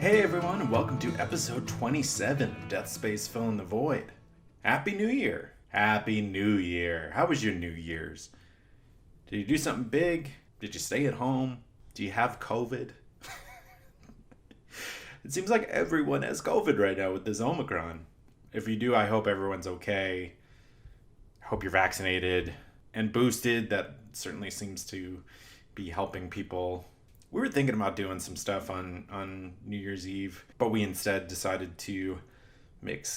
Hey everyone, and welcome to episode 27 of Death Space Fill in the Void. Happy New Year! Happy New Year! How was your New Year's? Did you do something big? Did you stay at home? Do you have COVID? It seems like everyone has COVID right now with this Omicron. If you do, I hope everyone's okay. I hope you're vaccinated and boosted. That certainly seems to be helping people. We were thinking about doing some stuff on New Year's Eve, but we instead decided to make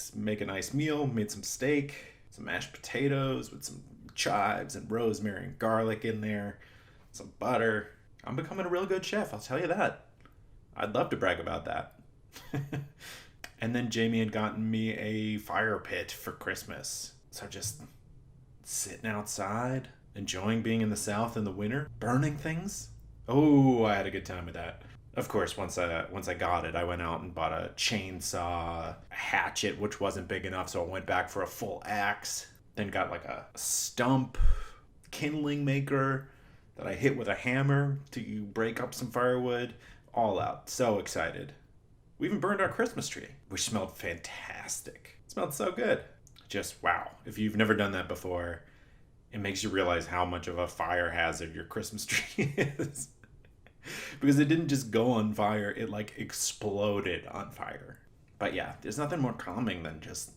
a nice meal, made some steak, some mashed potatoes with some chives and rosemary and garlic in there, some butter. I'm becoming a real good chef, I'll tell you that. I'd love to brag about that. And then Jamie had gotten me a fire pit for Christmas. So just sitting outside, enjoying being in the South in the winter, burning things. Oh, I had a good time with that. Of course, once I got it, I went out and bought a chainsaw, a hatchet, which wasn't big enough, so I went back for a full axe. Then got like a stump kindling maker that I hit with a hammer to break up some firewood. All out. So excited. We even burned our Christmas tree, which smelled fantastic. It smelled so good. Just wow. If you've never done that before, it makes you realize how much of a fire hazard your Christmas tree is. Because it didn't just go on fire, it like exploded on fire. But yeah, there's nothing more calming than just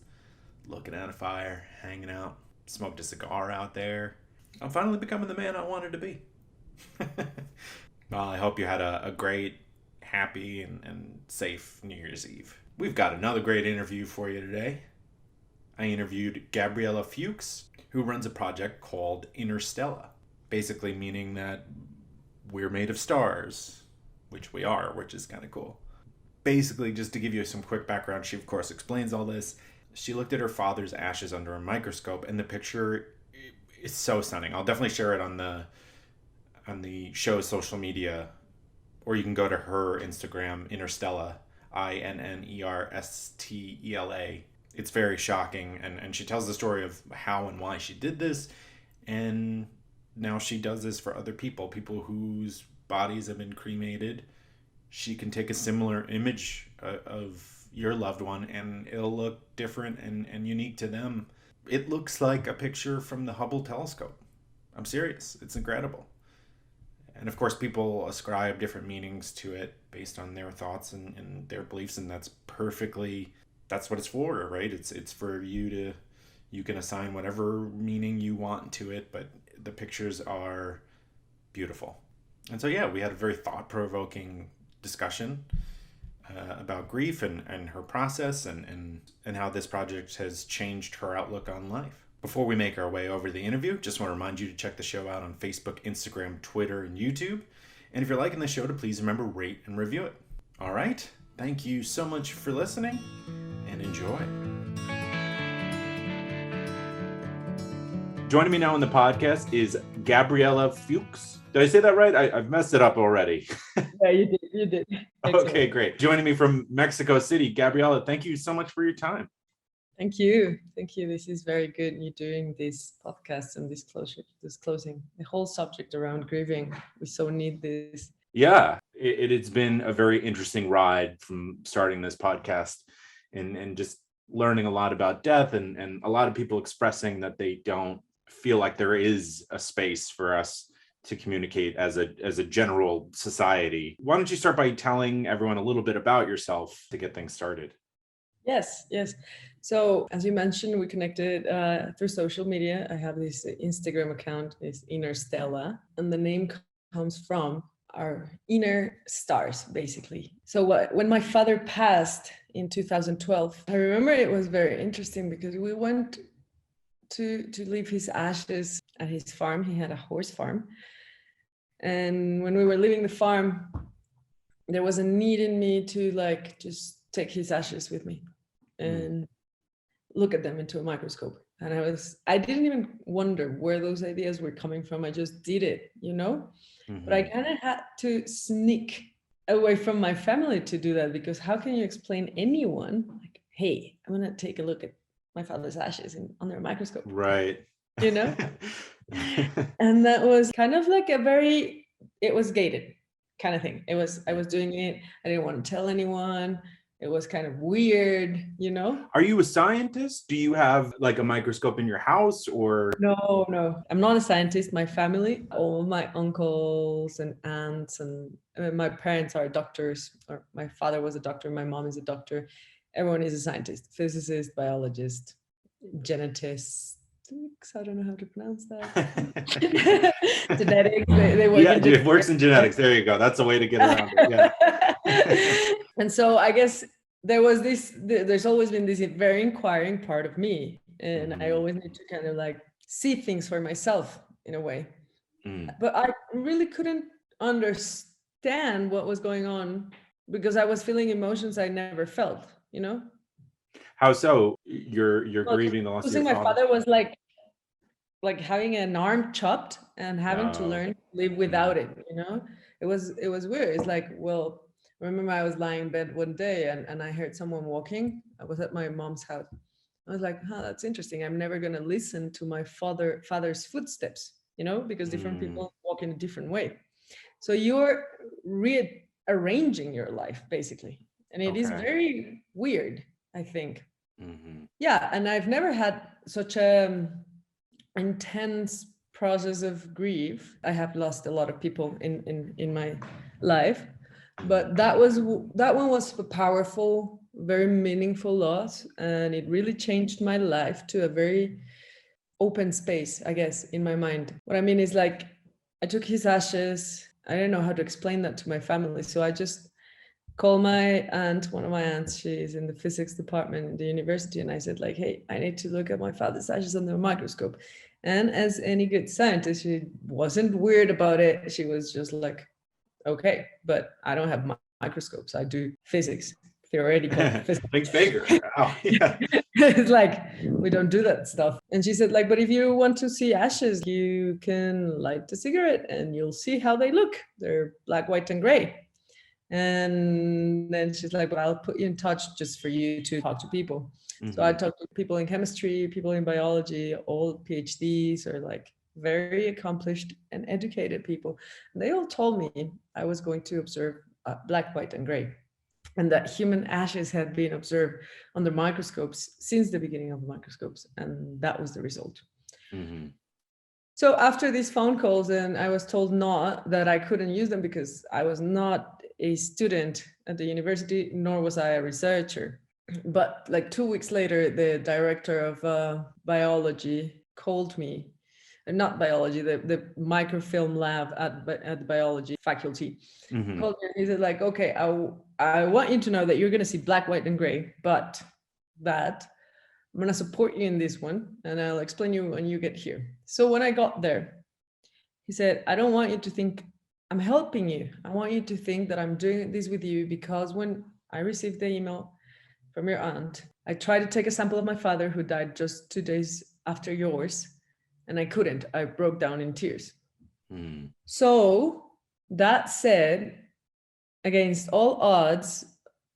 looking at a fire, hanging out, smoked a cigar out there. I'm finally becoming the man I wanted to be. Well, I hope you had a great, happy, and safe New Year's Eve. We've got another great interview for you today. I interviewed Gabriela Fuchs, who runs a project called Interstella, basically meaning that we're made of stars, which we are, which is kind of cool. Basically, just to give you some quick background, she of course explains all this. She looked at her father's ashes under a microscope, and the picture is so stunning. I'll definitely share it on the show's social media, or you can go to her Instagram, Interstella, INNERSTELA. It's very shocking, and she tells the story of how and why she did this, and now she does this for other people whose bodies have been cremated. She can take a similar image of your loved one, and it'll look different and unique to them. It looks like a picture from the Hubble telescope. I'm serious. It's incredible. And of course, people ascribe different meanings to it based on their thoughts and their beliefs, and that's what it's for, right? It's for you can assign whatever meaning you want to it, but the pictures are beautiful. And so, yeah, we had a very thought-provoking discussion about grief and her process and how this project has changed her outlook on life. Before we make our way over to the interview, just want to remind you to check the show out on Facebook, Instagram, Twitter, and YouTube. And if you're liking the show, to please remember, rate and review it. All right, thank you so much for listening, and enjoy. Joining me now on the podcast is Gabriela Fuchs. Did I say that right? I've messed it up already. Yeah, you did. Okay, great. Joining me from Mexico City, Gabriela, thank you so much for your time. Thank you. This is very good. You're doing this podcast and disclosing the whole subject around grieving. We so need this. Yeah, it's been a very interesting ride from starting this podcast and just learning a lot about death and a lot of people expressing that they don't feel like there is a space for us to communicate as a general society. Why don't you start by telling everyone a little bit about yourself to get things started? Yes. So as you mentioned, we connected through social media. I have this Instagram account, it's Interstella, and the name comes from our inner stars, basically. So when my father passed in 2012, I remember it was very interesting because we went to leave his ashes at his farm. He had a horse farm. And when we were leaving the farm, there was a need in me to just take his ashes with me and look at them into a microscope. And I didn't even wonder where those ideas were coming from. I just did it, Mm-hmm. But I kind of had to sneak away from my family to do that, because how can you explain anyone like, hey, I'm going to take a look at my father's ashes under a microscope. Right. And that was kind of like it was gated. kind of thing. I was doing it. I didn't want to tell anyone. It was kind of weird, you know? Are you a scientist? Do you have like a microscope in your house or? No, no, I'm not a scientist. My family, all my uncles and aunts, and my parents are doctors, or my father was a doctor, my mom is a doctor. Everyone is a scientist, physicist, biologist, genetist. I don't know how to pronounce that. Genetics, they work Yeah, in it works genetics. in genetics. There you go. That's a way to get around it. Yeah. And so I guess there was this, there's always been this very inquiring part of me. And I Mhm. always need to kind of like see things for myself in a way. Mm. But I really couldn't understand what was going on because I was feeling emotions I never felt, you know? How so? You're Well, grieving the loss of your losing my father? father was like having an arm chopped and having to No. learn to live Mm. without it, you know. It was weird. It's like, well, I remember I was lying in bed one day and I heard someone walking. I was at my mom's house. I was like, huh, that's interesting. I'm never going to listen to my father's footsteps, you know, because different Mm. people walk in a different way. So you're rearranging your life basically, and it is Okay. very weird, I think. Hmm. Yeah, and I've never had such a intense process of grief. I have lost a lot of people in my life, Hmm. but that one was a powerful, very meaningful loss, and it really changed my life to a very open space, I guess, in my mind. What I mean is like I took his ashes. I didn't know how to explain that to my family, so I just called my aunt, one of my aunts. She's in the physics department in the university, and I said like, "Hey, I need to look at my father's ashes under a microscope." And as any good scientist, she wasn't weird about it. She was just like, "Okay, but I don't have microscopes. I do physics, theoretical physics." Think bigger. Oh, yeah. It's like we don't do that stuff. And she said like, but if you want to see ashes, you can light a cigarette and you'll see how they look. They're black, white, and gray. And then she's like, well, I'll put you in touch just for you to talk to people. So I Hmm. talked to people in chemistry, people in biology, all PhDs, or like very accomplished and educated people. And they all told me I was going to observe black, white, and gray, and that human ashes had been observed under microscopes since the beginning of microscopes, and that was the result. Hmm. So after these phone calls, and I was told not that I couldn't use them because I was not a student at the university, nor was I a researcher. But like 2 weeks later, the director of biology called me, not biology, the microfilm lab at the biology faculty Hmm. called me and he said like, okay, I want you to know that you're going to see black, white, and gray, but that I'm going to support you in this one and I'll explain you when you get here. So when I got there, he said, I don't want you to think I'm helping you. I want you to think that I'm doing this with you because when I received the email from your aunt, I tried to take a sample of my father who died just 2 days after yours, and I couldn't. I broke down in tears. Mm. So that said, against all odds,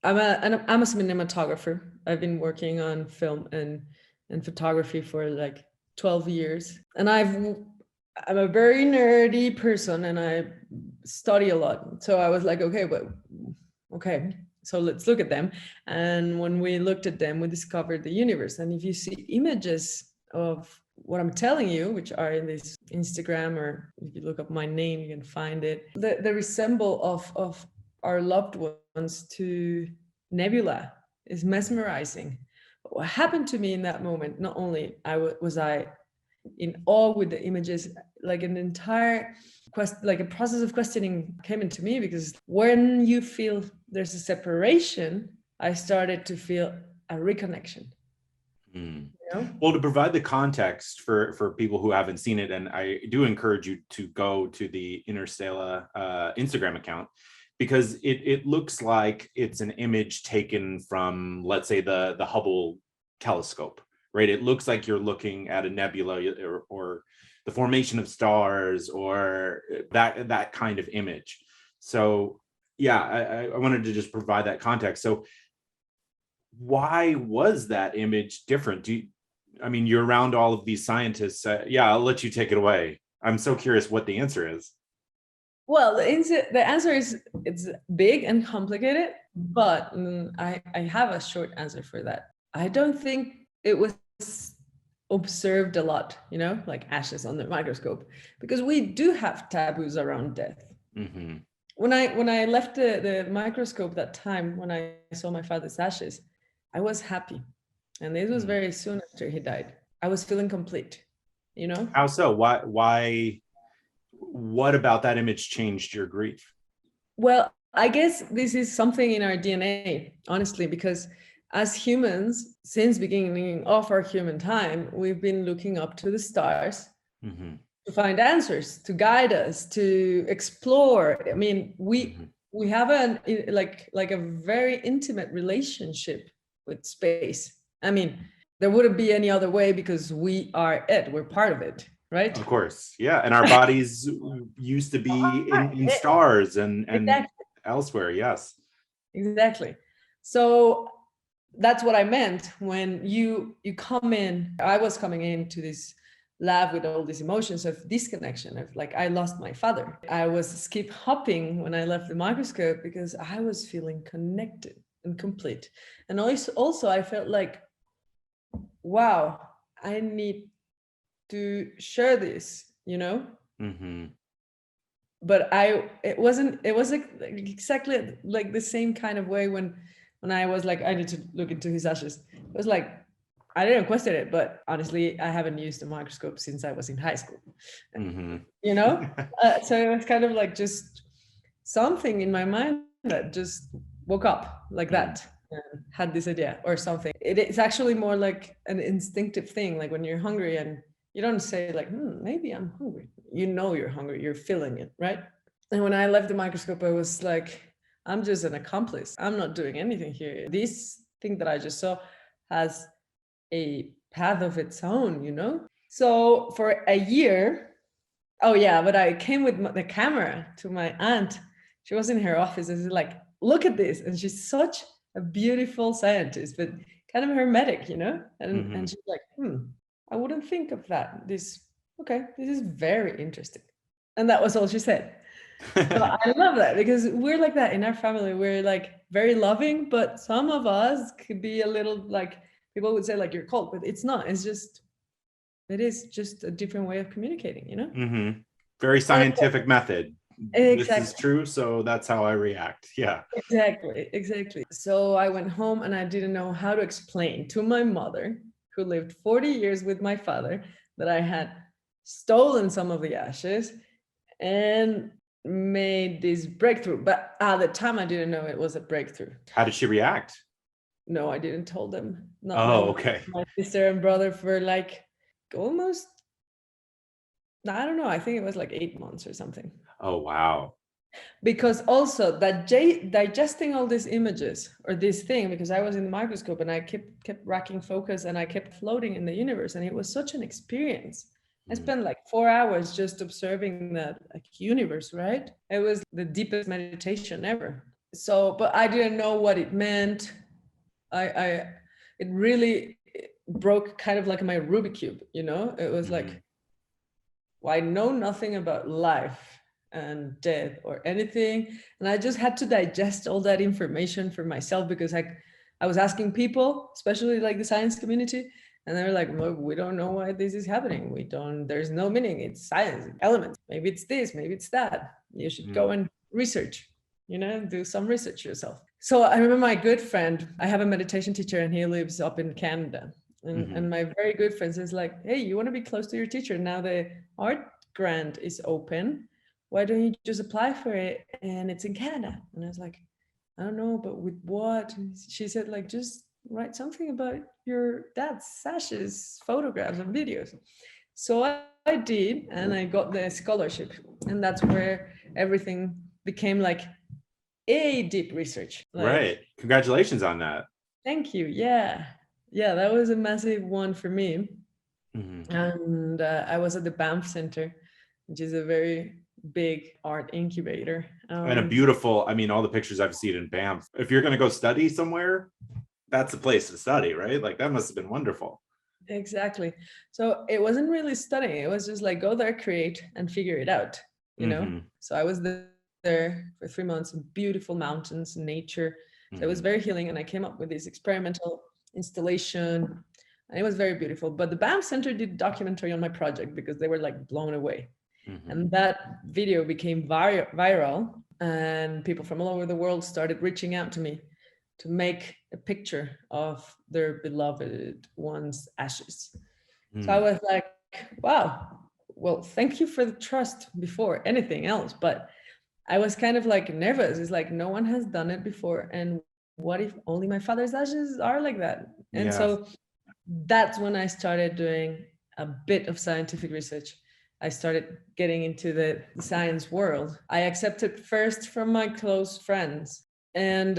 I'm a cinematographer. I've been working on film and photography for like 12 years. And I'm a very nerdy person and I study a lot. So I was like, okay, but okay, so let's look at them. And when we looked at them, we discovered the universe. And if you see images of what I'm telling you, which are in this Instagram, or if you look up my name, you can find it. The resemble of our loved ones to nebula is mesmerizing. But what happened to me in that moment, not only was I in awe with the images, like an entire like a process of questioning came into me, because when you feel there's a separation, I started to feel a reconnection, Mm. you know. Well, to provide the context for people who haven't seen it, and I do encourage you to go to the Interstellar Instagram account, because it looks like it's an image taken from, let's say, the Hubble telescope, right? It looks like you're looking at a nebula, or the formation of stars, or that kind of image. So yeah, I wanted to just provide that context. So why was that image different? I mean, you're around all of these scientists. Yeah, I'll let you take it away. I'm so curious what the answer is. Well, the answer is it's big and complicated, but I have a short answer for that. I don't think it was observed a lot, like ashes on the microscope, because we do have taboos around death. Mm-hmm. When I left the microscope that time, when I saw my father's ashes, I was happy. And this was Mm. very soon after he died. I was feeling complete, you know? How so? Why what about that image changed your grief? Well, I guess this is something in our DNA, honestly, because as humans, since beginning of our human time, we've been looking up to the stars Mm-hmm. to find answers, to guide us, to explore. I mean, we Mm-hmm. we have like a very intimate relationship with space. I mean, there wouldn't be any other way because we are it. We're part of it, right? Of course, yeah. And our bodies used to be in stars and Exactly. elsewhere. Yes. Exactly. So that's what I meant when you come in. I was coming into this lab with all these emotions of disconnection, of like I lost my father. I was skip hopping when I left the microscope because I was feeling connected and complete. And also I felt like, wow, I need to share this, Mm-hmm. but it was like exactly like the same kind of way when I was like I need to look into his ashes. It was like I didn't question it, but honestly I haven't used a microscope since I was in high school, Mm-hmm. you know so it was kind of like just something in my mind that just woke up like Mm. that and had this idea or something. It's actually more like an instinctive thing, like when you're hungry and you don't say like maybe I'm hungry. You know you're hungry, you're feeling it, right? And when I left the microscope I was like, I'm just an accomplice, I'm not doing anything here. This thing that I just saw has a path of its own, so for a year. Oh yeah, but I came with the camera to my aunt. She was in her office and she's like, "Look at this!" And she's such a beautiful scientist, but kind of hermetic, And Mm-hmm. and she's like, I wouldn't think of that. Okay, this is very interesting." And that was all she said. So I love that because we're like that in our family. We're like very loving, but some of us could be a little like people would say like you're cold, but it's not. It is just a different way of communicating, Mm-hmm. Very And scientific method. This is exactly. true, so that's how I react. Yeah. Exactly, exactly. So I went home and I didn't know how to explain to my mother, who lived 40 years with my father, that I had stolen some of the ashes and made this breakthrough. But at the time, I didn't know it was a breakthrough. How did she react? No, I didn't tell them. Not Oh, them. okay. My sister and brother for like almost, I don't know, I think it was like 8 months or something. Oh, wow. Because also that digesting all these images or this thing, because I was in the microscope and I kept racking focus and I kept floating in the universe, and it was such an experience. I Mm. spent like 4 hours just observing that like universe, right? It was the deepest meditation ever. So but I didn't know what it meant. I it really broke kind of like my Rubik cube, it was Mm-hmm. like, well, I know nothing about life and death or anything. And I just had to digest all that information for myself because I was asking people, especially like the science community, and they were like, well, we don't know why this is happening. There's no meaning. It's science, elements. Maybe it's this, maybe it's that. You should go Mm. and research, do some research yourself. So I remember my good friend, I have a meditation teacher and he lives up in Canada. And, Mm-hmm. and my very good friend says like, hey, you want to be close to your teacher now, the art grant is open, why don't you just apply for it and it's in Canada? And I was like, I don't know, but with what? And she said like, just write something about your dad's sashes, photographs and videos. So I did, and I got the scholarship, and that's where everything became like a deep research, Right. like, Congratulations on that. thank you. Yeah, that was a massive one for me. Mm-hmm. And I was at the Banff Center, which is a very big art incubator. And a beautiful, I mean, all the pictures I've seen in Banff. If you're going to go study somewhere, that's a place to study, right? Like that must have been wonderful. Exactly. So it wasn't really studying. It was just like go there, create, and figure it out. you know? Mm-hmm. So I was there for 3 months in beautiful mountains, nature. So it was Mm-hmm. very healing. And I came up with this experimental installation, and it was very beautiful. But the BAM Center did a documentary on my project because they were like blown away. Mm-hmm. And that video became viral, and people from all over the world started reaching out to me to make a picture of their beloved one's ashes. So I Mm. was like, wow, well, thank you for the trust before anything else. But I was kind of like nervous. It's like no one has done it before. And what if only my father's ashes are like that? And Yeah. so that's when I started doing a bit of scientific research. I started getting into the science world. I accepted first from my close friends, and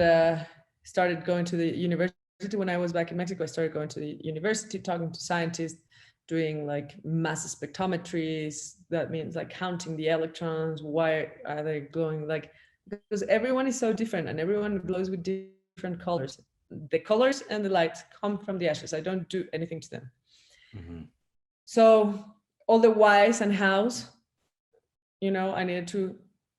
started going to the university. When I was back in Mexico, I started going to the university, talking to scientists, doing like mass spectrometries. That means like counting the electrons. Why are they glowing? Like, because everyone is so different and everyone glows with different colors. The colors and the lights come from the ashes. I don't do anything to them. Mm-hmm. So all the whys and hows, I needed to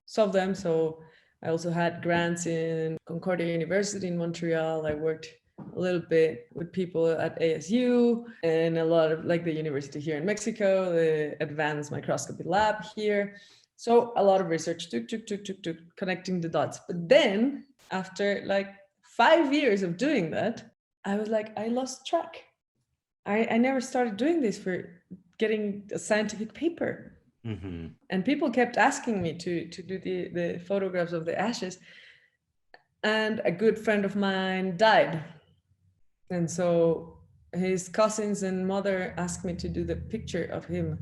solve them. So I also had grants in Concordia University in Montreal. I worked a little bit with people at ASU and a lot of like the university here in Mexico, the advanced microscopy lab here. So a lot of research, connecting the dots. But then after like 5 years of doing that, I was like, I lost track. I never started doing this for getting a scientific paper. Mm-hmm. And people kept asking me to do the photographs of the ashes. And a good friend of mine died. And so his cousins and mother asked me to do the picture of him.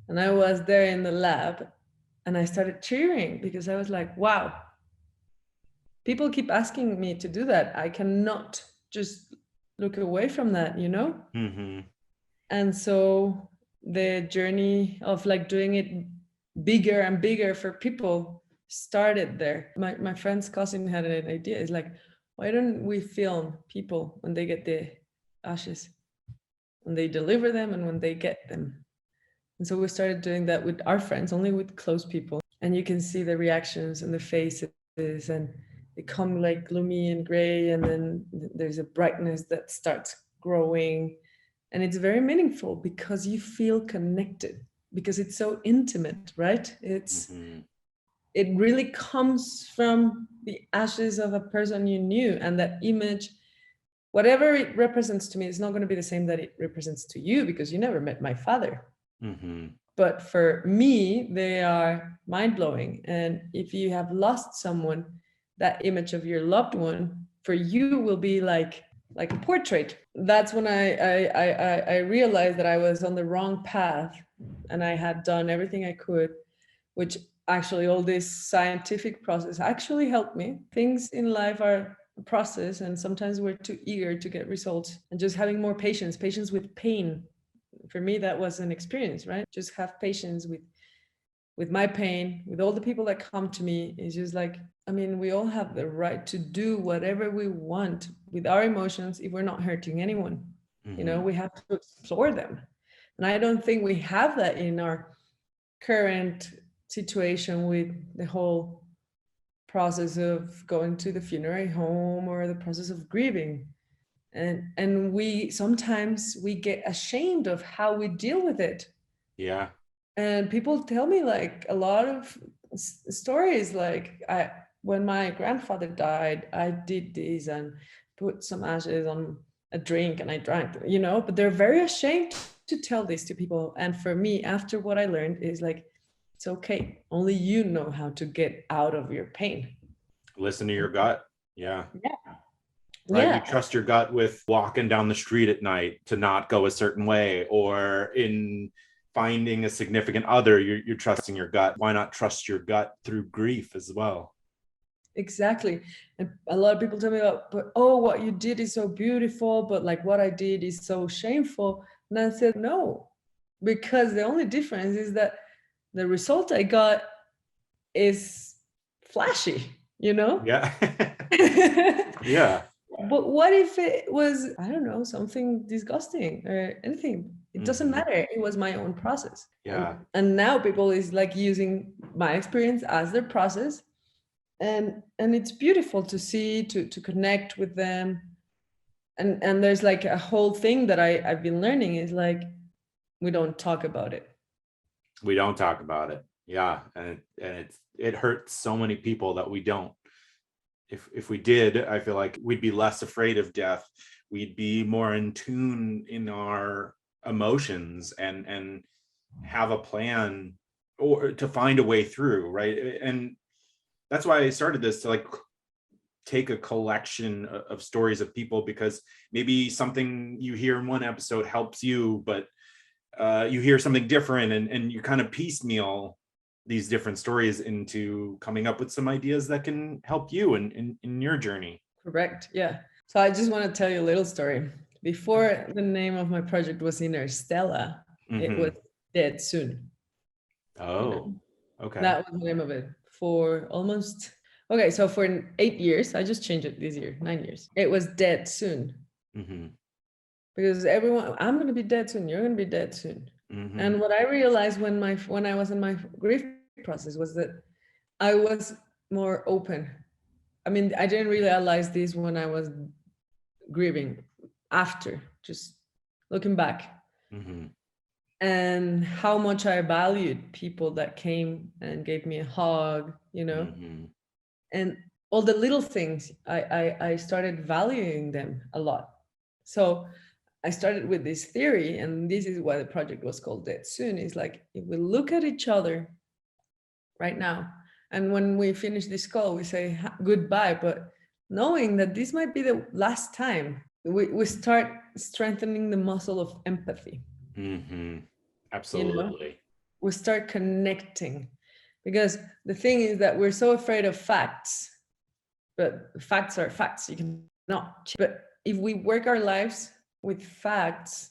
And I was there in the lab and I started cheering because I was like, wow, people keep asking me to do that. I cannot just look away from that. Mm-hmm. And so the journey of like doing it bigger and bigger for people started there. My friend's cousin had an idea. It's like, why don't we film people when they get the ashes, when they deliver them and when they get them? And so we started doing that with our friends, only with close people. And you can see the reactions and the faces, and they come like gloomy and gray, and then there's a brightness that starts growing. And it's very meaningful because you feel connected, because it's so intimate, right? Mm-hmm. It really comes from the ashes of a person you knew, and that image, whatever it represents to me, is not going to be the same that it represents to you because you never met my father. Mm-hmm. But for me, they are mind-blowing. And if you have lost someone, that image of your loved one for you will be like a portrait. That's when I realized that I was on the wrong path, and I had done everything I could, which actually all this scientific process actually helped me. Things in life are a process, and sometimes we're too eager to get results. And just having more patience with pain, for me that was an experience, right? Just have patience with my pain, with all the people that come to me. It's just like, I mean, we all have the right to do whatever we want with our emotions if we're not hurting anyone. Mm-hmm. We have to explore them. And I don't think we have that in our current situation with the whole process of going to the funeral home or the process of grieving. And we sometimes we get ashamed of how we deal with it. Yeah. And people tell me like a lot of stories, like I when my grandfather died, I did this and put some ashes on a drink and I drank, but they're very ashamed to tell this to people. And for me, after what I learned is like, it's okay, only you know how to get out of your pain. Listen to your gut. Yeah. Yeah. Right. You Yeah, trust your gut with walking down the street at night to not go a certain way, or in finding a significant other, you're trusting your gut. Why not trust your gut through grief as well? exactly. And a lot of people tell me about, but oh, what you did is so beautiful, but like what I did is so shameful. And I said, no, because the only difference is that the result I got is flashy. Yeah. But Yeah. what if it was, I don't know, something disgusting or anything? It doesn't Mm-hmm. matter. It was my own process. Yeah. And now people is like using my experience as their process. And it's beautiful to see, to connect with them. And there's like a whole thing that I've been learning is like, we don't talk about it. We don't talk about it. Yeah. And it hurts so many people that we don't. If we did, I feel like we'd be less afraid of death. We'd be more in tune in our emotions and have a plan or to find a way through, right? And that's why I started this, to like take a collection of stories of people, because maybe something you hear in one episode helps you, but you hear something different, and you kind of piecemeal these different stories into coming up with some ideas that can help you in your journey. Correct. Yeah. So I just want to tell you a little story. Before the name of my project was Interstella, it was Mm-hmm. Dead Soon. You know, Oh, okay. that was the name of it for almost, okay, so for 8 years. I just changed it this year, 9 years. It was Dead Soon. Mm-hmm. Because everyone, I'm going to be dead soon, you're going to be dead soon. Mm-hmm. And what I realized when I was in my grief process was that I was more open. I mean, I didn't realize this when I was grieving, after, just looking back, Mm-hmm. and how much I valued people that came and gave me a hug, Mm-hmm. and all the little things. I started valuing them a lot. So I started with this theory, and this is why the project was called Dead Soon. Is like, if we look at each other right now, and when we finish this call, we say goodbye, but knowing that this might be the last time, we start strengthening the muscle of empathy. Mm-hmm. You know, Absolutely. we start connecting, because the thing is that we're so afraid of facts, but facts are facts. You cannot. But if we work our lives with facts,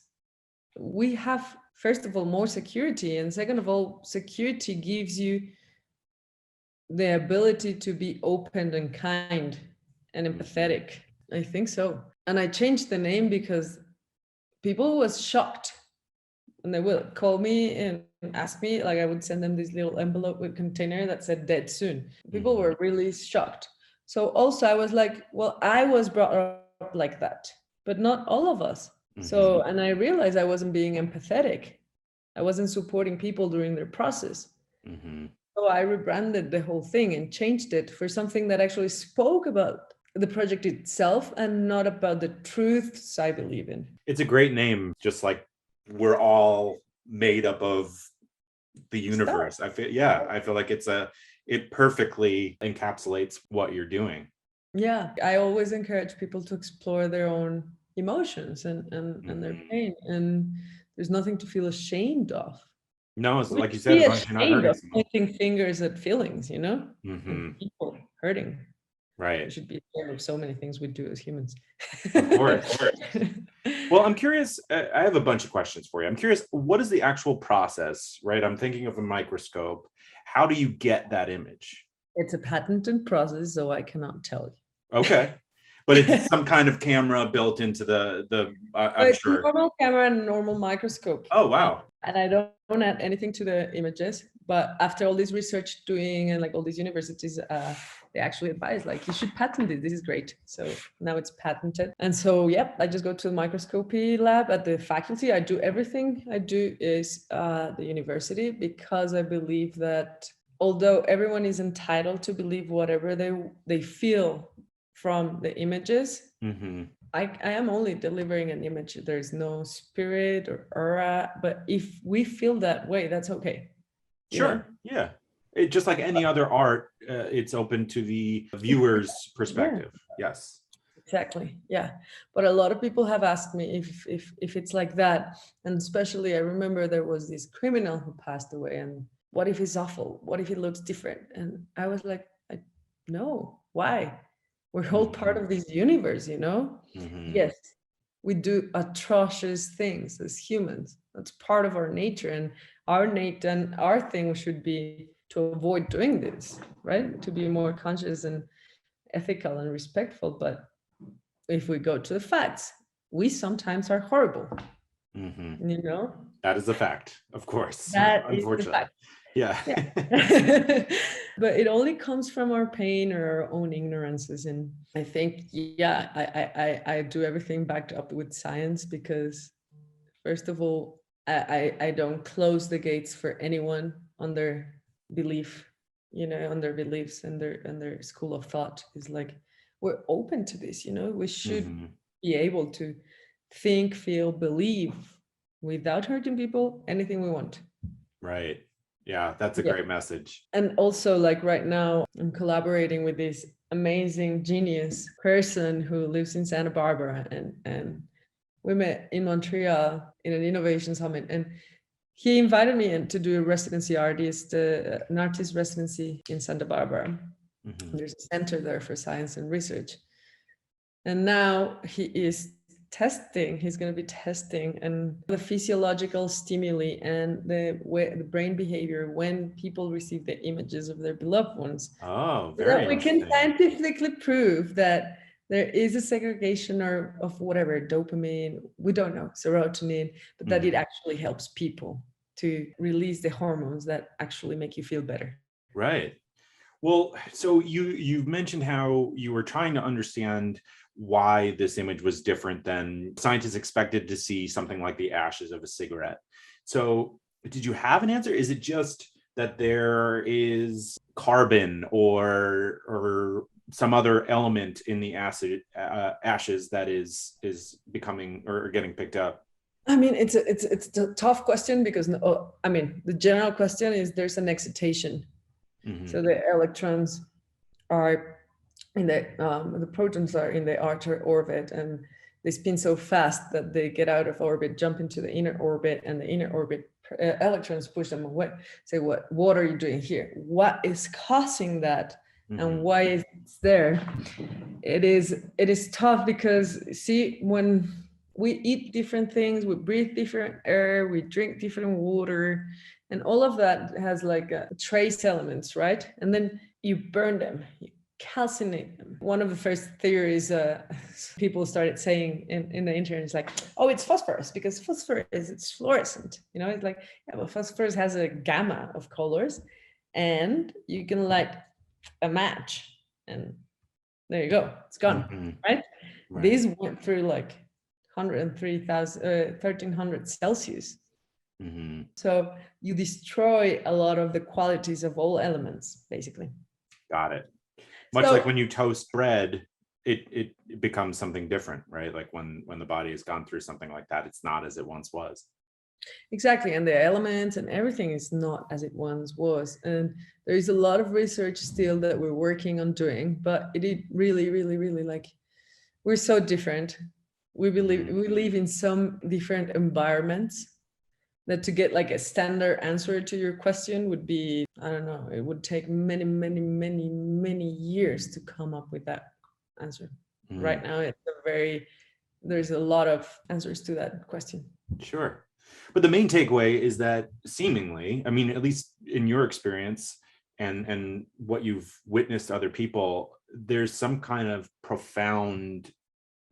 we have, first of all, more security, and second of all, security gives you the ability to be open and kind and Mm-hmm. empathetic. I think so. And I changed the name because people was shocked, and they would call me and ask me, like I would send them this little envelope with container that said Dead Soon. People Mm-hmm. were really shocked. So also I was like, well, I was brought up like that, but not all of us. Mm-hmm. So, and I realized I wasn't being empathetic. I wasn't supporting people during their process. Mm-hmm. So I rebranded the whole thing and changed it for something that actually spoke about the project itself and not about the truths I believe in. It's a great name, just like we're all made up of the Stop. universe. I feel like it perfectly encapsulates what you're doing. Yeah, I always encourage people to explore their own emotions and their Mm-hmm. pain. And there's nothing to feel ashamed of. No, it's We like you should said, be as long as you're not ashamed hurting of someone. pointing fingers at feelings, and Mm-hmm. people hurting. We Right. should be ashamed of so many things we do as humans. Of course. Well, I'm curious. I have a bunch of questions for you. I'm curious, what is the actual process, right? I'm thinking of a microscope. How do you get that image? It's a patented process, so I cannot tell Okay. But you. it's some kind of camera built into I'm It's a sure. normal camera and a normal microscope. Oh, wow. And I don't add anything to the images. But after all this research doing, and like all these universities, they actually advise like, you should patent it. This is great. So now it's patented. And so, yep, I just go to the microscopy lab at the faculty. I do everything I do is the university, because I believe that although everyone is entitled to believe whatever they feel from the images, Mm-hmm. I am only delivering an image. There's no spirit or aura. But if we feel that way, that's okay. You know? Sure. Yeah. It, just like any other art, it's open to the viewer's Yeah, perspective. Yes. exactly. Yeah. But a lot of people have asked me if it's like that. And especially I remember there was this criminal who passed away. And what if he's awful? What if he looks different? And I was like, no, why? We're all part Mm-hmm. of this universe. Mm-hmm. Yes, we do atrocious things as humans. That's part of our nature, and our thing should be to avoid doing this, right? To be more conscious and ethical and respectful. But if we go to the facts, we sometimes are horrible. you know? That is a fact, of course, That is the unfortunately. fact. Yeah. Yeah. But it only comes from our pain or our own ignorances. And I think, yeah, I do everything backed up with science because, first of all, I don't close the gates for anyone on their belief, on their beliefs and their school of thought. Is like, we're open to this, we should be able to think, feel, believe without hurting people, anything we want. Right. Yeah, that's a Yeah. great message. And also, like right now, I'm collaborating with this amazing genius person who lives in Santa Barbara, and we met in Montreal in an innovation summit, and he invited me in to do a residency an artist residency in Santa Barbara. There's a center there for science and research. And now he's going to be testing and the physiological stimuli and the brain behavior when people receive the images of their beloved ones. Oh, So that very we can interesting. scientifically prove that there is a segregation of whatever, dopamine, we don't know, serotonin, but that it actually helps people to release the hormones that actually make you feel better. Right. Well, so you've mentioned how you were trying to understand why this image was different than scientists expected to see something like the ashes of a cigarette. So did you have an answer? Is it just that there is carbon or some other element in the ashes that is becoming or getting picked up? I mean, it's a tough question because the general question is there's an excitation. So the electrons are the protons are in the outer orbit, and they spin so fast that they get out of orbit, jump into the inner orbit, and the inner orbit electrons push them away. Say, what are you doing here? What is causing that, and why is it there? It is tough because, see, when we eat different things, we breathe different air, we drink different water, and all of that has like trace elements, right? And then you burn them, you calcinate them. One of the first theories people started saying in the internet is like, oh, it's phosphorus, because phosphorus, it's fluorescent. It's like, yeah, but phosphorus has a gamma of colors, and you can light a match, and there you go, it's gone, right? Right. These went through like 103,000, 1300 Celsius. So you destroy a lot of the qualities of all elements, basically. Got it. Much like when you toast bread, it becomes something different, right? Like when the body has gone through something like that, it's not as it once was. Exactly. And the elements and everything is not as it once was. And there is a lot of research still that we're working on doing, but it really, really, really, like, we're so different. We live in some different environments, that to get like a standard answer to your question would be, I don't know, it would take many, many, many, many years to come up with that answer. Right now, there's a lot of answers to that question. Sure. But the main takeaway is that seemingly, I mean, at least in your experience and what you've witnessed other people, there's some kind of profound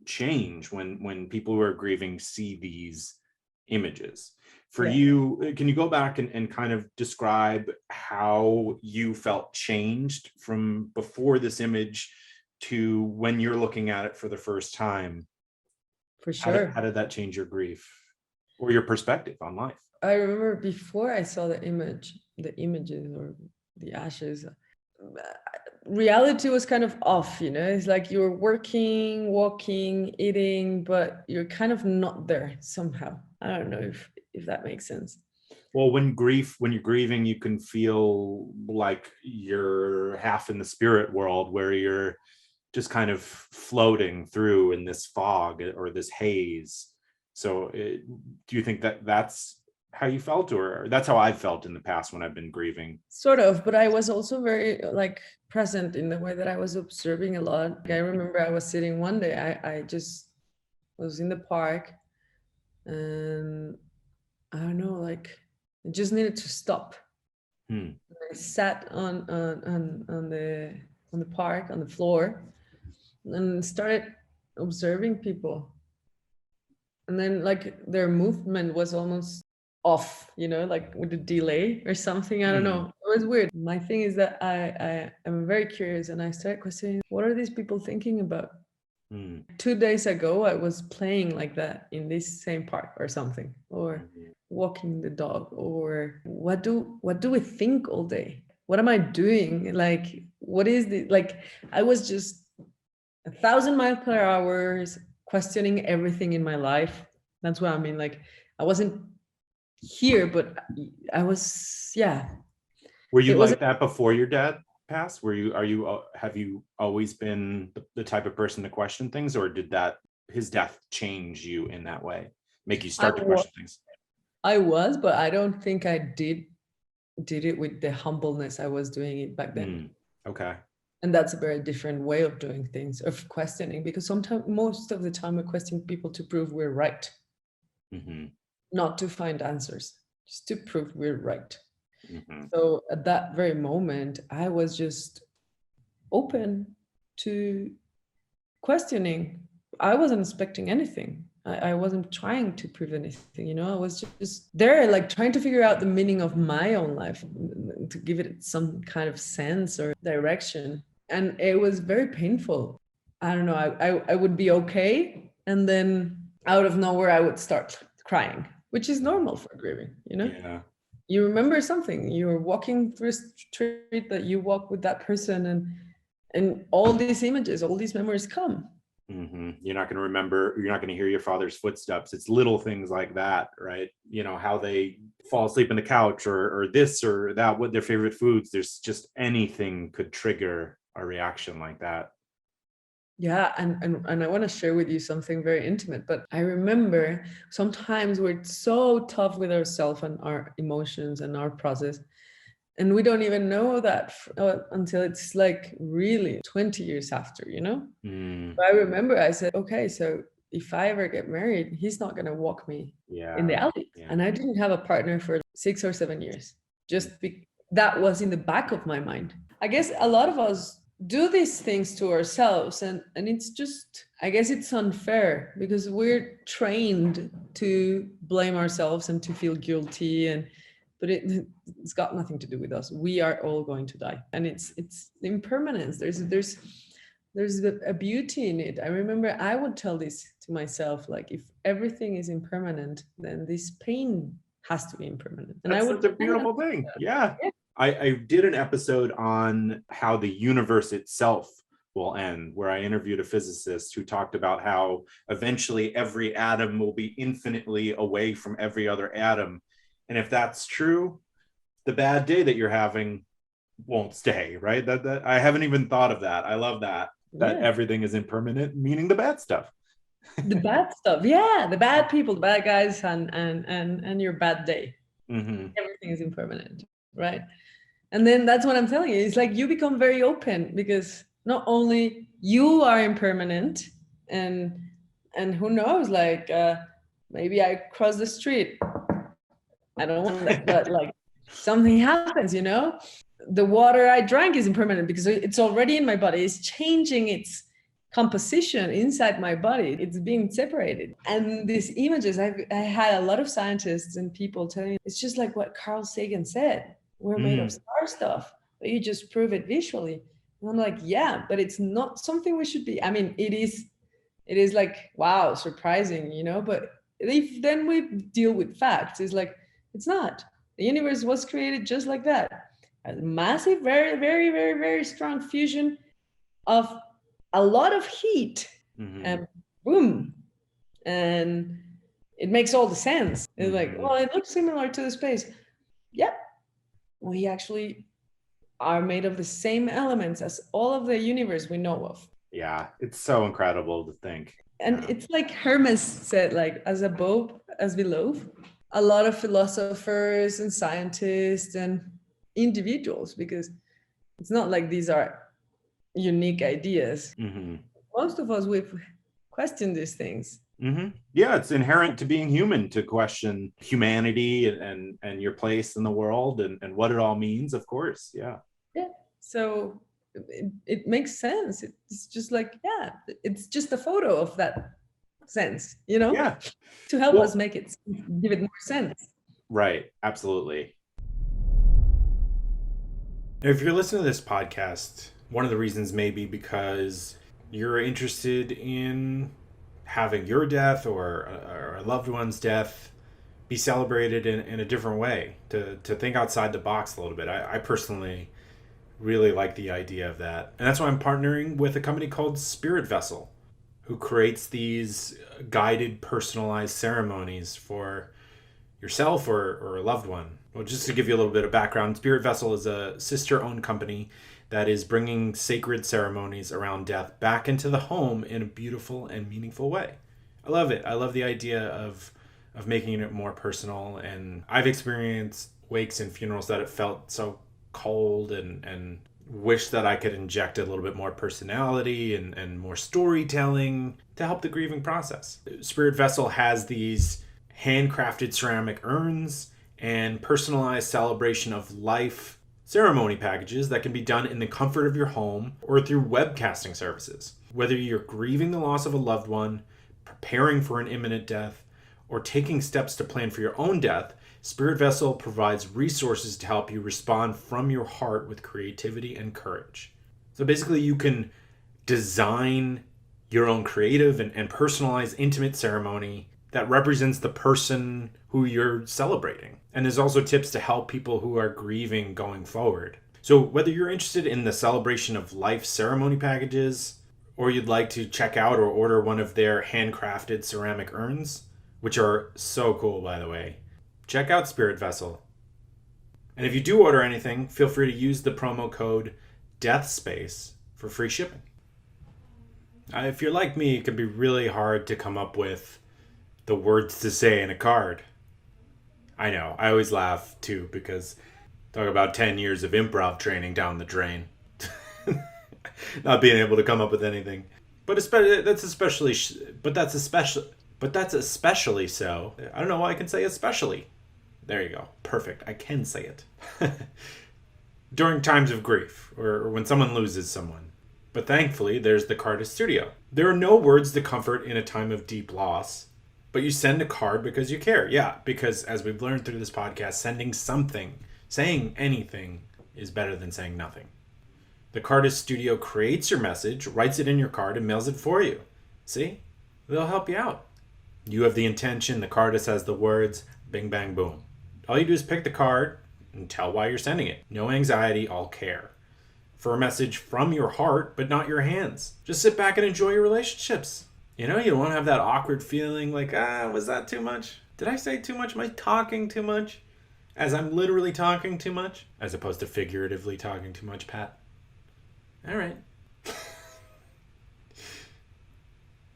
change when people who are grieving see these images. For you, can you go back and kind of describe how you felt changed from before this image to when you're looking at it for the first time? For sure. How did that change your grief or your perspective on life? I remember before I saw the images or the ashes, reality was kind of off, it's like you're working, walking, eating, but you're kind of not there somehow. I don't know if that makes sense. Well, when you're grieving, you can feel like you're half in the spirit world where you're just kind of floating through in this fog or this haze. So do you think that that's how you felt, or that's how I've felt in the past when I've been grieving? Sort of, but I was also very like present in the way that I was observing a lot. I remember I was sitting one day, I just was in the park, and I don't know, like, I just needed to stop. I sat on the park, on the floor, and started observing people. and then like their movement was almost off, you know, like with a delay or something. I don't Mm, know. It was weird. My thing is that I am very curious, and I start questioning, what are these people thinking about? mm, 2 days ago, I was playing like that in this same park or something, or mhm. walking the dog, or what do we think all day? What am I doing? Like, what is the like? I was just 1,000 miles per hour, questioning everything in my life. That's what I mean. Like, I wasn't here, but I was. Yeah, Were you it was. like that before your dad passed? Have you always been the type of person to question things, or did that his death change you in that way, make you I start to was. question things? I was, but I don't think I did it with the humbleness I was doing it back then. Mm, okay. And that's a very different way of doing things, of questioning, because sometimes, most of the time, we question people to prove we're right, Mm-hmm. not to find answers, just to prove we're right. Mm-hmm. So at that very moment, I was just open to questioning. I wasn't expecting anything. I wasn't trying to prove anything, you know, I was just there, like trying to figure out the meaning of my own life, to give it some kind of sense or direction. And it was very painful. I don't know, I would be okay. And then out of nowhere, I would start crying, which is normal for grieving, you know? Yeah. You remember something, you're walking through a street that you walk with that person, and all these images, all these memories come. Mm-hmm. You're not going to remember, you're not going to hear your father's footsteps. It's little things like that, right? You know, how they fall asleep on the couch, or this or that, what their favorite foods. There's just anything could trigger a reaction like that. Yeah, and I want to share with you something very intimate. But I remember sometimes we're so tough with ourselves and our emotions and our process, and we don't even know that until it's like really 20 years after, you know. Mm, But I remember I said, okay, so if I ever get married, he's not going to walk me in the yeah. alley. Yeah. And I didn't have a partner for 6 or 7 years. Mm, That was in the back of my mind. I guess a lot of us do these things to ourselves, and it's just, I guess it's unfair because we're trained to blame ourselves and to feel guilty, but it's got nothing to do with us. We are all going to die, and it's impermanence. There's a beauty in it. I remember I would tell this to myself, like, if everything is impermanent, then this pain has to be impermanent. And I that's would such a pretend that. beautiful thing. Yeah. Yeah. I did an episode on how the universe itself will end, where I interviewed a physicist who talked about how eventually every atom will be infinitely away from every other atom. And if that's true, the bad day that you're having won't stay, right? That I haven't even thought of that. I love that Yeah. everything is impermanent, meaning the bad stuff. The bad stuff. Yeah, the bad people, the bad guys, and your bad day. Mm-hmm. Everything is impermanent, right? And then that's what I'm telling you. It's like you become very open because not only you are impermanent, and who knows, like, maybe I cross the street. I don't want that, but like something happens, you know. The water I drank is impermanent because it's already in my body. It's changing its composition inside my body. It's being separated. And these images, I had a lot of scientists and people telling me it's just like what Carl Sagan said. We're made of Mm, star stuff, but you just prove it visually. And I'm like, yeah, but it's not something we should be. I mean, it is like, wow, surprising, you know, but if then we deal with facts, it's like, it's not. The universe was created just like that. A massive, very, very, very, very strong fusion of a lot of heat, mm-hmm. and boom. And it makes all the sense. It's like, Mm-hmm. well, it looks similar to the space. Yep. We actually are made of the same elements as all of the universe we know of. Yeah, it's so incredible to think. And Yeah. it's like Hermes said, like, as above, as below. A lot of philosophers and scientists and individuals, because it's not like these are unique ideas. Mm-hmm. Most of us, we've questioned these things. Mm-hmm. Yeah, it's inherent to being human to question humanity and your place in the world and what it all means, of course. Yeah. Yeah. So it makes sense. It's just like, yeah, it's just a photo of that sense, Yeah. to help us Well, make it, give it more sense. right. Absolutely. If you're listening to this podcast, one of the reasons may be because you're interested in having your death or a loved one's death be celebrated in a different way, to think outside the box a little bit. I personally really like the idea of that. And that's why I'm partnering with a company called Spirit Vessel, who creates these guided, personalized ceremonies for yourself or a loved one. Well, just to give you a little bit of background, Spirit Vessel is a sister owned company that is bringing sacred ceremonies around death back into the home in a beautiful and meaningful way. I love it. I love the idea of making it more personal. And I've experienced wakes and funerals that it felt so cold, and wish that I could inject a little bit more personality and more storytelling to help the grieving process. Spirit Vessel has these handcrafted ceramic urns and personalized celebration of life ceremony packages that can be done in the comfort of your home or through webcasting services. Whether you're grieving the loss of a loved one, preparing for an imminent death, or taking steps to plan for your own death, Spirit Vessel provides resources to help you respond from your heart with creativity and courage. So basically, you can design your own creative and personalized intimate ceremony that represents the person who you're celebrating. And there's also tips to help people who are grieving going forward. So whether you're interested in the celebration of life ceremony packages, or you'd like to check out or order one of their handcrafted ceramic urns, which are so cool, by the way, check out Spirit Vessel. And if you do order anything, feel free to use the promo code DEATHSPACE for free shipping. If you're like me, it can be really hard to come up with the words to say in a card. I know, I always laugh too, because talk about 10 years of improv training down the drain. Not being able to come up with anything. But that's especially so. I don't know why I can say especially. There you go. Perfect. I can say it. During times of grief, or when someone loses someone. But thankfully, there's the Cardist Studio. There are no words to comfort in a time of deep loss, but you send a card because you care. Yeah, because as we've learned through this podcast, sending something, saying anything, is better than saying nothing. The Cardist Studio creates your message, writes it in your card, and mails it for you. See? They'll help you out. You have the intention, the cardist has the words, bing, bang, boom. All you do is pick the card and tell why you're sending it. No anxiety, all care. For a message from your heart, but not your hands. Just sit back and enjoy your relationships. You don't want to have that awkward feeling like, was that too much? Did I say too much? Am I talking too much? As I'm literally talking too much? As opposed to figuratively talking too much, Pat. All right.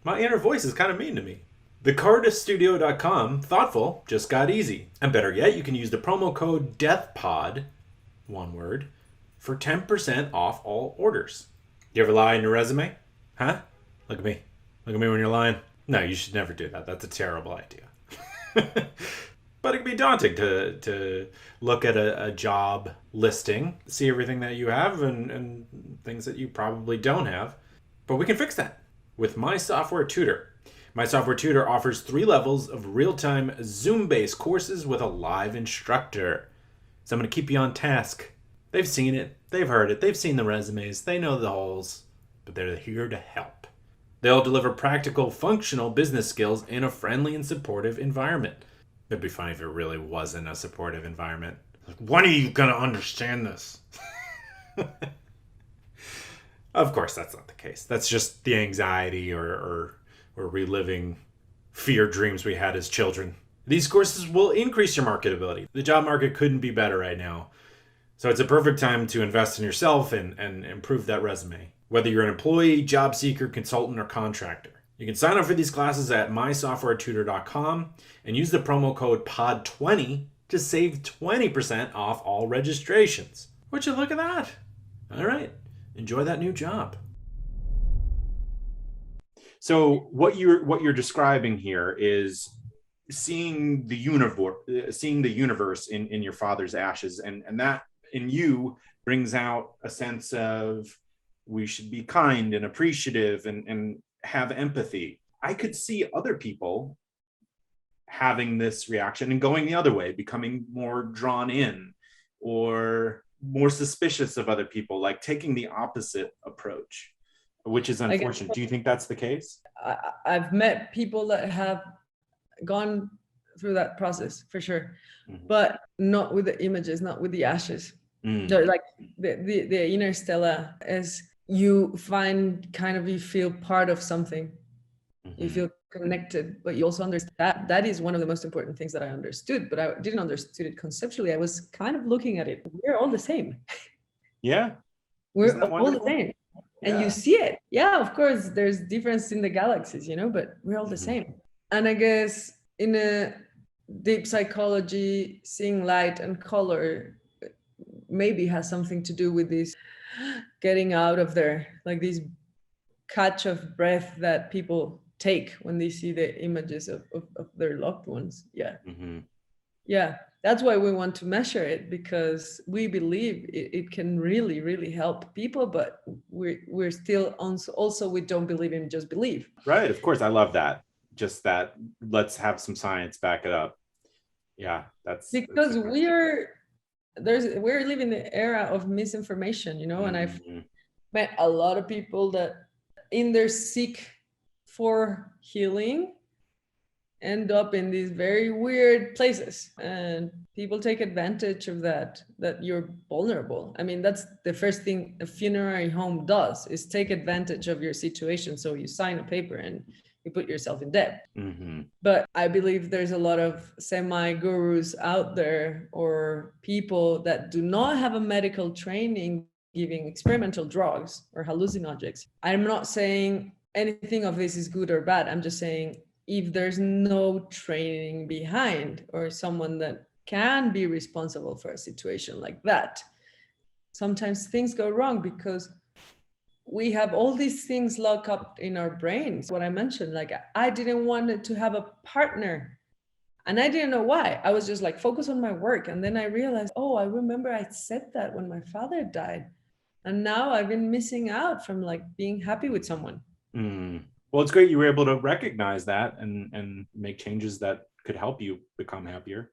My inner voice is kind of mean to me. TheCardistStudio.com, thoughtful, just got easy. And better yet, you can use the promo code DEATHPOD, one word, for 10% off all orders. You ever lie in your resume? Huh? Look at me. Look at me when you're lying. No, you should never do that. That's a terrible idea. But it can be daunting to look at a job listing, see everything that you have and things that you probably don't have. But we can fix that with My Software Tutor. My Software Tutor offers 3 levels of real-time Zoom-based courses with a live instructor. So I'm going to keep you on task. They've seen it. They've heard it. They've seen the resumes. They know the holes. But they're here to help. They'll deliver practical, functional business skills in a friendly and supportive environment. It'd be funny if it really wasn't a supportive environment. Like, when are you going to understand this? Of course, that's not the case. That's just the anxiety or reliving fear dreams we had as children. These courses will increase your marketability. The job market couldn't be better right now. So it's a perfect time to invest in yourself and improve that resume. Whether you're an employee, job seeker, consultant, or contractor. You can sign up for these classes at mysoftwaretutor.com and use the promo code POD20 to save 20% off all registrations. Would you look at that? All right. Enjoy that new job. So what you're describing here is seeing the universe in your father's ashes, and that in you brings out a sense of we should be kind and appreciative and have empathy. I could see other people having this reaction and going the other way, becoming more drawn in or more suspicious of other people, like taking the opposite approach, which is I guess unfortunate. Do you think that's the case? I've met people that have gone through that process for sure, but not with the images, not with the ashes. They're like the inner stella, as you find kind of, you feel part of something, you feel connected, but you also understand that is one of the most important things that I understood, but I didn't understood it conceptually. I was kind of looking at it. We're all the same. Yeah. We're Isn't that all the wonderful? same. And Yeah. you see it. Yeah, of course, there's difference in the galaxies, but we're all the same. And I guess in a deep psychology, seeing light and color maybe has something to do with this getting out of there, like this catch of breath that people take when they see the images of their loved ones. Yeah. Yeah, that's why we want to measure it, because we believe it can really, really help people, but we're still also we don't believe in just believe. Right. Of course. I love that. Just that. Let's have some science back it up. Yeah. That's Because we're living the era of misinformation, and I've met a lot of people that in their seek for healing end up in these very weird places, and people take advantage of that you're vulnerable. I mean, that's the first thing a funerary home does, is take advantage of your situation. So you sign a paper and you put yourself in debt. But I believe there's a lot of semi-gurus out there, or people that do not have a medical training, giving experimental drugs or hallucinogens. I'm not saying anything of this is good or bad. I'm just saying, if there's no training behind, or someone that can be responsible for a situation like that, sometimes things go wrong, because we have all these things locked up in our brains. What I mentioned, like, I didn't want to have a partner, and I didn't know why. I was just like, focus on my work. And then I realized, oh, I remember I said that when my father died. And now I've been missing out from like being happy with someone. Well, it's great you were able to recognize that and make changes that could help you become happier.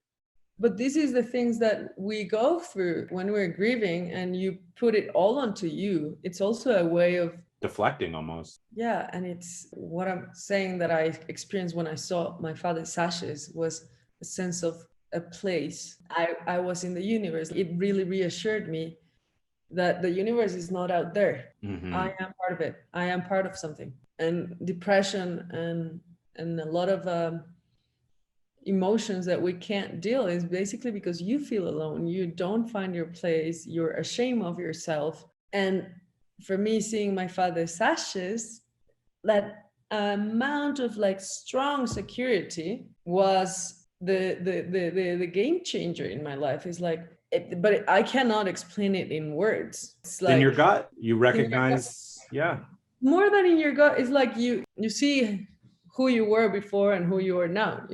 But this is the things that we go through when we're grieving, and you put it all onto you. It's also a way of deflecting almost. Yeah, and it's what I'm saying that I experienced when I saw my father's ashes, was a sense of a place. I was in the universe. It really reassured me that the universe is not out there. I am part of it. I am part of something. And depression and a lot of emotions that we can't deal is basically because you feel alone. You don't find your place. You're ashamed of yourself. And for me, seeing my father's ashes, that amount of like strong security was the game changer in my life. Is like, but I cannot explain it in words. It's like in your gut, you recognize, yeah. More than in your gut, it's like you see who you were before and who you are now.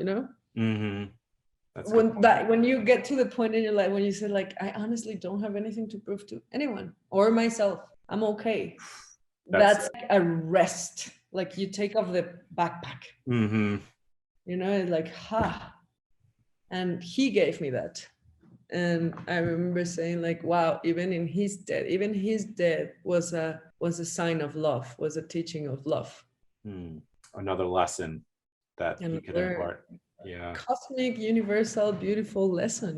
That's when you get to the point in your life when you say, like, I honestly don't have anything to prove to anyone or myself. I'm okay. That's like a rest. Like, you take off the backpack. It's like, and he gave me that. And I remember saying, like, wow, even his death was a sign of love, was a teaching of love. Another lesson that he could impart. Yeah. Cosmic, universal, beautiful lesson,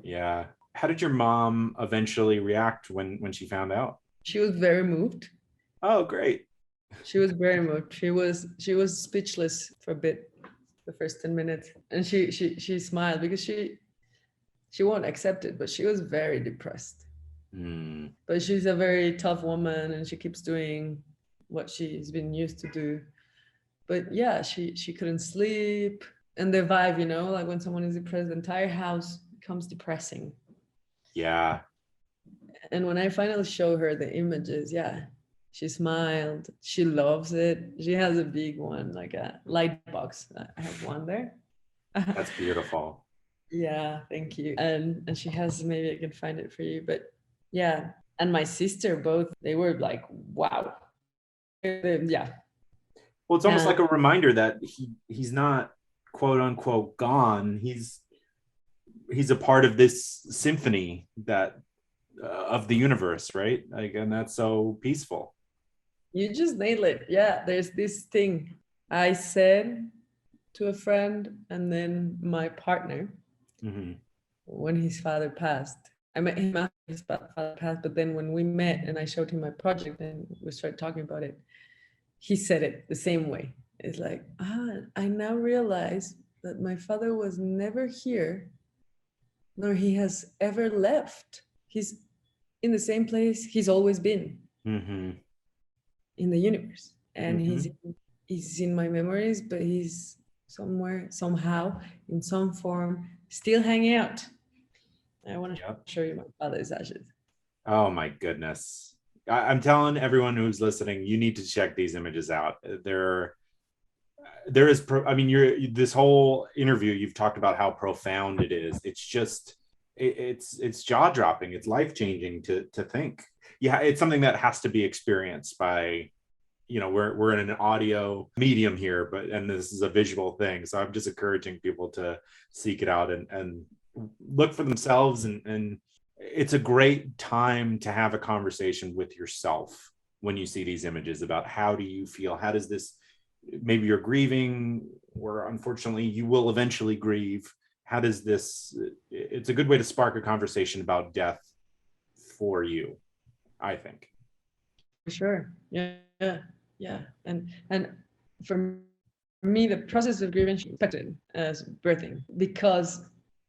Yeah. How did your mom eventually react when she found out? She was very moved. Oh, great. She was very moved. She was speechless for a bit, the first 10 minutes. And she smiled, because she won't accept it, but she was very depressed. But she's a very tough woman, and she keeps doing what she's been used to do. But yeah, she couldn't sleep. And the vibe, like when someone is depressed, the entire house becomes depressing. Yeah. And when I finally show her the images, yeah, she smiled. She loves it. She has a big one, like a light box. I have one there. That's beautiful. Yeah, thank you. And she has, maybe I can find it for you, but yeah. And my sister, both, they were like, wow. Yeah. Well, it's almost like a reminder that he's not quote unquote gone. He's a part of this symphony that of the universe, right? Like, and that's so peaceful. You just nailed it. Yeah, there's this thing I said to a friend and then my partner Mm-hmm. when his father passed. I met him after his father passed, but then when we met and I showed him my project and we started talking about it, he said it the same way. It's like, I now realize that my father was never here, nor he has ever left. He's in the same place he's always been, Mm-hmm. in the universe. And Mm-hmm. he's in my memories, but he's somewhere, somehow, in some form, still hanging out. I want to Yep. show you my father's ashes. Oh my goodness. I'm telling everyone who's listening, you need to check these images out. There is, I mean, this whole interview, you've talked about how profound it is. It's just, it's jaw dropping. It's life changing to think. Yeah, it's something that has to be experienced by, we're in an audio medium here, and this is a visual thing. So I'm just encouraging people to seek it out and look for themselves. And it's a great time to have a conversation with yourself when you see these images about how do you feel? How does this, maybe you're grieving, or unfortunately you will eventually grieve. How does this, it's a good way to spark a conversation about death for you, I think. For sure. Yeah. Yeah. Yeah. And for me, the process of grieving should be expected as birthing, because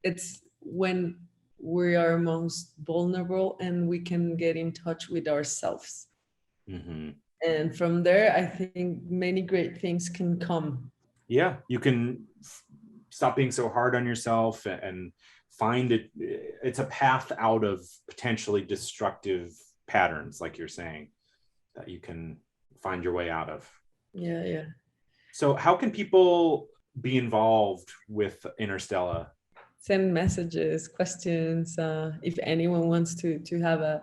it's when we are most vulnerable and we can get in touch with ourselves. Mm-hmm. And from there, I think many great things can come. Yeah, you can stop being so hard on yourself and find it. It's a path out of potentially destructive patterns, like you're saying, that you can find your way out of. Yeah. Yeah. So how can people be involved with Interstella? Send messages, questions. If anyone wants to have a,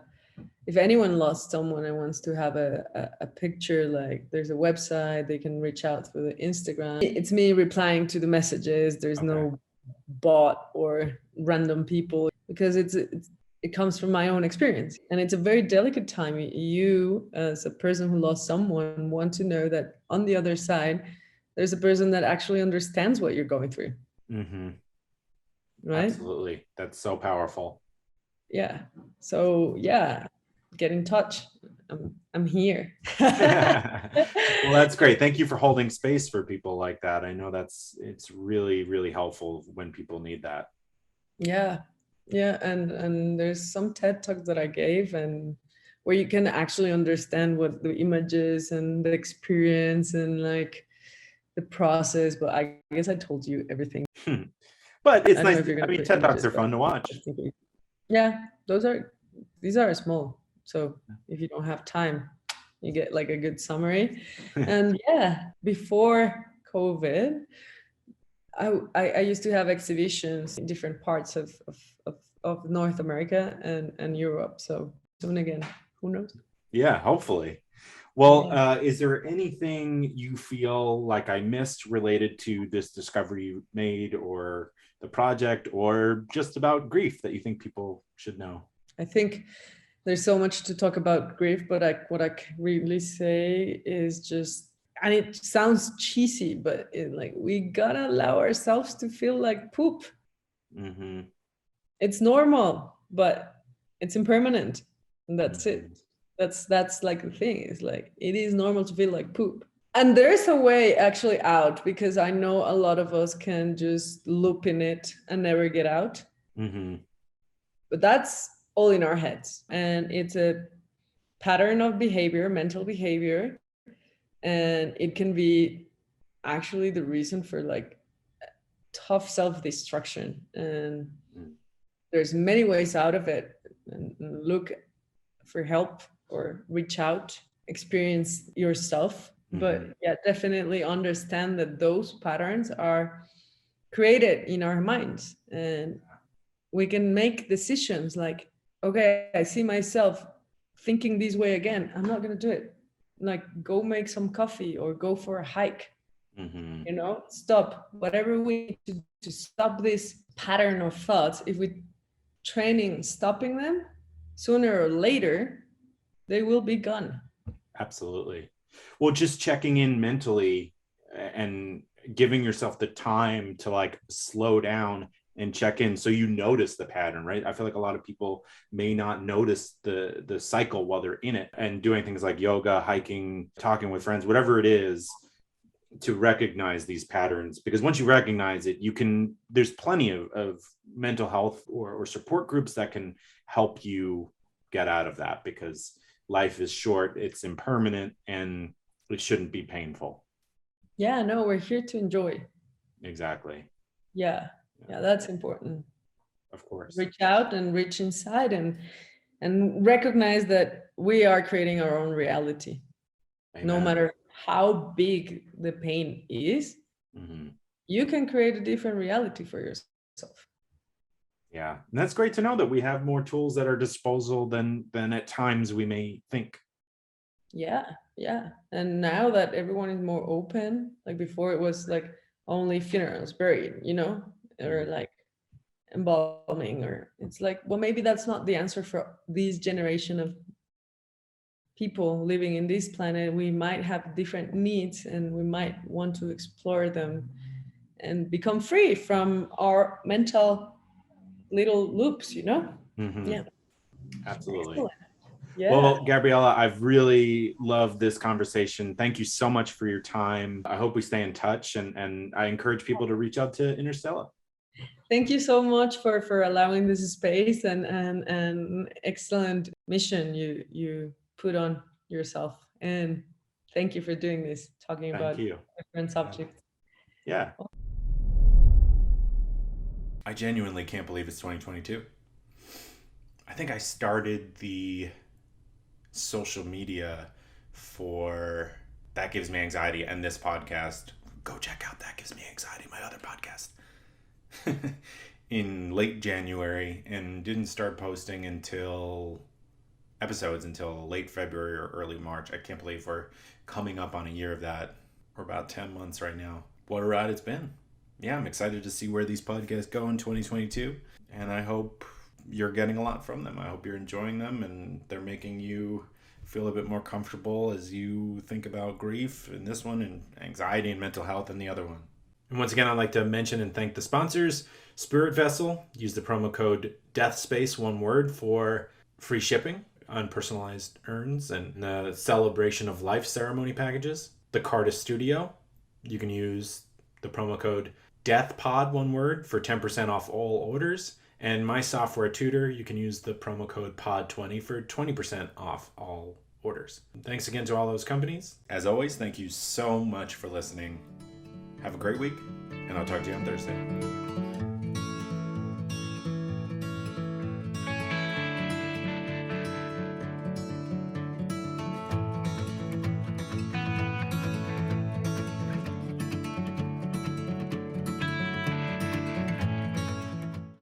if anyone lost someone and wants to have a picture, like there's a website, they can reach out through the Instagram. It's me replying to the messages. There's Okay. no bot or random people, because it comes from my own experience, and it's a very delicate time. You, as a person who lost someone, want to know that on the other side there's a person that actually understands what you're going through, Mm-hmm. right? Absolutely. That's so powerful. Yeah. So yeah, get in touch. I'm here. Well, that's great. Thank you for holding space for people like that. I know it's really, really helpful when people need that. Yeah. Yeah. And there's some TED talks that I gave, and where you can actually understand what the images and the experience and like the process. But I guess I told you everything. But it's I don't know nice. if you're I gonna mean, put TED Talks images, are but fun to I watch. think yeah, these are small. So if you don't have time, you get like a good summary. And yeah, before COVID, I used to have exhibitions in different parts of North America and Europe. So soon again, who knows? Yeah, hopefully. Well, Yeah. is there anything you feel like I missed related to this discovery you made, or the project, or just about grief that you think people should know? I think there's so much to talk about grief, but what I can really say is just, and it sounds cheesy, but like we gotta allow ourselves to feel like poop. Mm-hmm. It's normal, but it's impermanent, and that's Mm-hmm. it. That's like the thing. Is like it is normal to feel like poop, and there's a way actually out, because I know a lot of us can just loop in it and never get out. Mm-hmm. But that's all in our heads, and it's a pattern of behavior, mental behavior, and it can be actually the reason for like tough self-destruction. And there's many ways out of it, and look for help or reach out, experience yourself. Mm-hmm. But yeah, definitely understand that those patterns are created in our minds, and we can make decisions like, okay, I see myself thinking this way again, I'm not going to do it. like go make some coffee or go for a hike. Mm-hmm. Stop whatever we need to stop this pattern of thoughts. If we training stopping them, sooner or later they will be gone. Absolutely. Well, just checking in mentally and giving yourself the time to like slow down and check in so you notice the pattern, right? I feel like a lot of people may not notice the cycle while they're in it, and doing things like yoga, hiking, talking with friends, whatever it is, to recognize these patterns. Because once you recognize it, there's plenty of mental health or support groups that can help you get out of that, because life is short, it's impermanent, and it shouldn't be painful. Yeah, no, we're here to enjoy. Exactly. Yeah, that's important. Of course. Reach out and reach inside and recognize that we are creating our own reality. No Amen. matter how big the pain is, Mm-hmm. you can create a different reality for yourself. Yeah, and that's great to know that we have more tools at our disposal than at times we may think. Yeah. And now that everyone is more open, like before it was like only funerals, buried, or like embalming, or it's like, well, maybe that's not the answer for this generation of people living in this planet. We might have different needs and we might want to explore them and become free from our mental little loops. Mm-hmm. Yeah. Absolutely. Excellent. Yeah. Well, Gabriela, I've really loved this conversation. Thank you so much for your time. I hope we stay in touch, and I encourage people to reach out to Interstella. Thank you so much for allowing this space and excellent mission you put on yourself. And thank you for doing this, talking Thank about you. different subjects. Yeah. I genuinely can't believe it's 2022. I think I started the social media for That Gives Me Anxiety and this podcast. Go check out That Gives Me Anxiety, my other podcast, in late January, and didn't start posting episodes until late February or early March. I can't believe we're coming up on a year of that. We're about 10 months right now. What a ride it's been. Yeah, I'm excited to see where these podcasts go in 2022, and I hope you're getting a lot from them. I hope you're enjoying them and they're making you feel a bit more comfortable as you think about grief in this one, and anxiety and mental health in the other one. And once again, I'd like to mention and thank the sponsors. Spirit Vessel, use the promo code DEATHSPACE, one word, for free shipping on personalized urns and the celebration of life ceremony packages. The Carta Studio, you can use the promo code DEATHPOD, one word, for 10% off all orders. And My Software Tutor, you can use the promo code POD20 for 20% off all orders. Thanks again to all those companies. As always, thank you so much for listening. Have a great week, and I'll talk to you on Thursday.